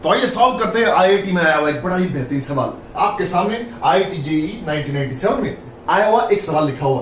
तो आइए सॉल्व करते हैं आईआईटी में आया हुआ एक बड़ा ही बेहतरीन सवाल। आपके सामने आईआईटी जेईई 1997 में आया हुआ एक सवाल लिखा हुआ,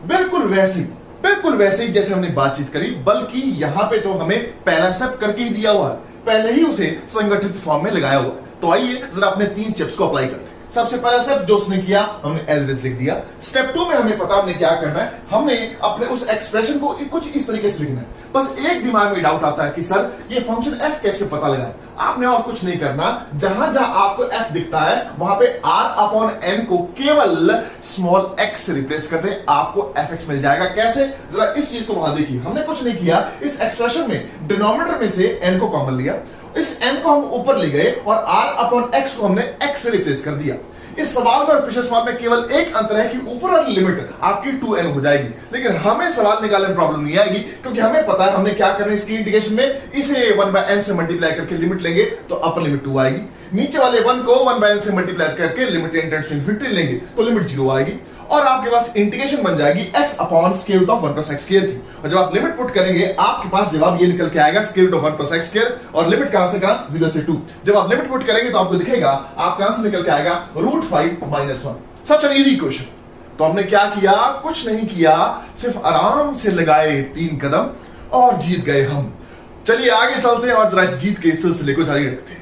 बिल्कुल वैसे ही जैसे हमने बातचीत करी, बल्कि यहां पे तो हमें पहला स्टेप करके ही दिया हुआ है, पहले ही उसे संगठित फॉर्म में लगाया हुआ है। तो आइए जरा अपने 3 स्टेप्स को अप्लाई करते हैं। सबसे पहला स्टेप जो उसने किया, हमने एज इट इज लिख दिया। स्टेप 2 में हमें पता हमने क्या करना है, हमने अपने उस एक्सप्रेशन को कुछ इस तरीके से लिखना है। बस एक दिमाग में डाउट आता है कि सर ये फंक्शन एफ कैसे पता लगाए। आपने और कुछ नहीं करना, जहां जहां आपको एफ दिखता है वहां पे आर अपॉन एन को केवल स्मॉल एक्स से रिप्लेस कर दे, आपको एफ एक्स मिल जाएगा। कैसे, जरा इस चीज को वहां देखिए। हमने कुछ नहीं किया, इस एक्सप्रेशन में डिनोमिनेटर में से एन को कॉमन लिया, इस n को हम ऊपर ले गए और r अपॉन x को हमने x से रिप्लेस कर दिया। इस सवाल में और पिछले सवाल में केवल एक अंतर है कि ऊपर वाली लिमिट आपकी 2n हो जाएगी, लेकिन हमें सवाल निकालने में प्रॉब्लम नहीं आएगी, क्योंकि हमें पता है हमने क्या करना है। इसकी इंटीग्रेशन में इसे 1/n से मल्टीप्लाई करके लिमिट लेंगे तो अपर लिमिट 2 आएगी, नीचे वाले 1 को 1/n से मल्टीप्लाई करके लिमिट टेंडेंस टू इंफिनिटी लेंगे तो लिमिट 0 आएगी, और आपके पास इंटीग्रेशन बन जाएगी x upon square root of 1 plus x square की। और जब आप लिमिट पुट करेंगे आपके पास जवाब ये निकल के आएगा square root of 1 plus x square, और लिमिट कहां से कहां, 0 से 2। जब आप लिमिट पुट करेंगे तो आपको दिखेगा आपके आंसर निकल के आएगा √5 - 1। Such an easy question. तो हमने क्या किया, कुछ नहीं किया, सिर्फ आराम से लगाए 3 कदम और जीत गए हम। चलिए आगे चलते हैं और जरा इस जीत के सिलसिले को जारी रखते हैं।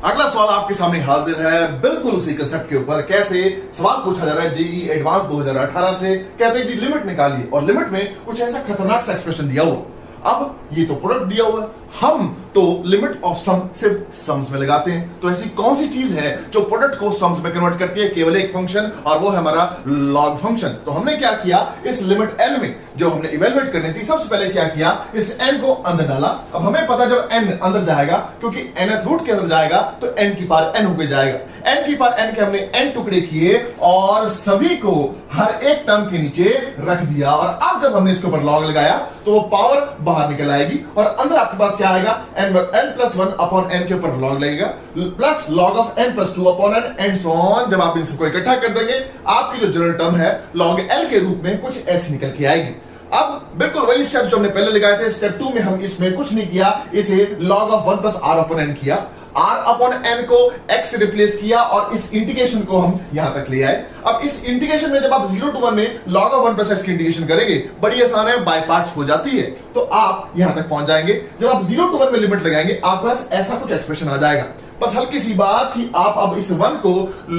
अगला सवाल आपके सामने हाजिर है, बिल्कुल उसी कंसेप्ट के ऊपर। कैसे, सवाल पूछा जा रहा है जेईई एडवांस 2018 से। कहते हैं जी लिमिट निकालिए, और लिमिट में कुछ ऐसा खतरनाक सा एक्सप्रेशन दिया हुआ। अब ये तो प्रोडक्ट दिया हुआ है, हम तो लिमिट ऑफ सम सिर्फ सम्स में लगाते हैं। तो ऐसी कौन सी चीज है जो प्रोडक्ट को सम्स में कन्वर्ट करती है, केवल एक फंक्शन, और वो है हमारा लॉग फंक्शन। तो हमने क्या किया, इस लिमिट एन में जो हमने इवेलुएट करनी थी, सबसे पहले क्या किया, इस एन को अंदर डाला। अब हमें पता जब एन अंदर जाएगा, क्योंकि nth रूट के अंदर जाएगा तो n की पावर n होकर जाएगा। n की पावर n के हमने n टुकड़े किए और सभी को हर एक टर्म के नीचे रख दिया, और अब जब हमने इसके ऊपर लॉग लगाया तो वो पावर बाहर निकल आएगी, और अंदर आपके पास क्या आएगा, n प्लस 1 अपॉन n के ऊपर लॉग लगेगा, plus log of n plus 2 upon n and so on. जब आप इन सबको इकट्ठा कर देंगे आपकी जो जनरल टर्म है लॉग l के रूप में कुछ ऐसी निकल के आएगी। अब बिल्कुल वही स्टेप जो हमने पहले लगाए थे, स्टेप 2 में हम इसमें कुछ नहीं किया, इसे log of 1 plus r upon n किया, r अपॉन n को x से रिप्लेस किया, और इस इंटीग्रेशन को हम यहां तक ले आए। अब इस इंटीग्रेशन में जब आप 0 to 1 में log ऑफ 1 प्लस x की इंटीग्रेशन करेंगे, बड़ी आसान है, बाय पार्ट्स हो जाती है, तो आप यहां तक पहुंच जाएंगे। जब आप 0 to 1 में लिमिट लगाएंगे आपके पास ऐसा कुछ एक्सप्रेशन आ जाएगा। बस हल्की सी बात कि आप अब इस 1 को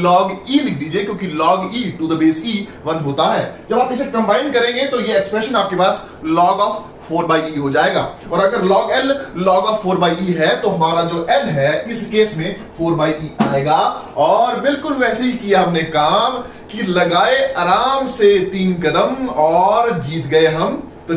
log e लिख दीजिए, क्योंकि log e to the base e 1 होता है। जब आप इसे कंबाइन करेंगे तो ये एक्सप्रेशन आपके पास log ऑफ 4/e हो जाएगा, और अगर log l log of 4/e है तो हमारा जो l है इस केस में 4/e आएगा। और बिल्कुल वैसे ही किया हमने काम कि लगाए आराम से 3 कदम और जीत गए हम